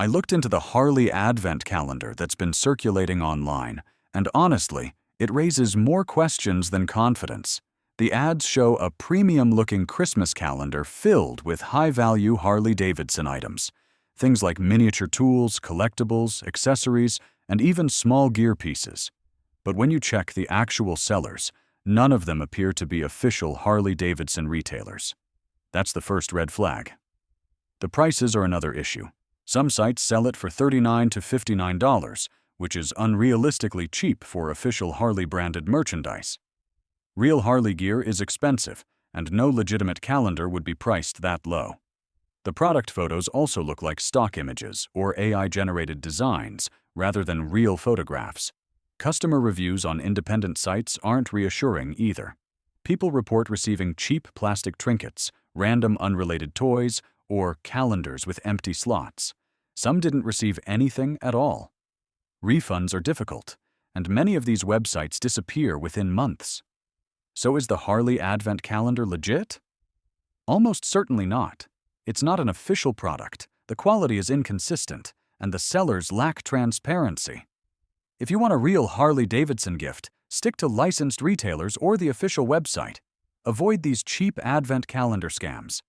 I looked into the Harley Advent calendar that's been circulating online, and honestly, it raises more questions than confidence. The ads show a premium-looking Christmas calendar filled with high-value Harley-Davidson items. Things like miniature tools, collectibles, accessories, and even small gear pieces. But when you check the actual sellers, none of them appear to be official Harley-Davidson retailers. That's the first red flag. The prices are another issue. Some sites sell it for $39 to $59, which is unrealistically cheap for official Harley-branded merchandise. Real Harley gear is expensive, and no legitimate calendar would be priced that low. The product photos also look like stock images or AI-generated designs rather than real photographs. Customer reviews on independent sites aren't reassuring either. People report receiving cheap plastic trinkets, random unrelated toys, or calendars with empty slots. Some didn't receive anything at all. Refunds are difficult, and many of these websites disappear within months. So is the Harley Advent calendar legit? Almost certainly not. It's not an official product, the quality is inconsistent, and the sellers lack transparency. If you want a real Harley-Davidson gift, stick to licensed retailers or the official website. Avoid these cheap Advent calendar scams.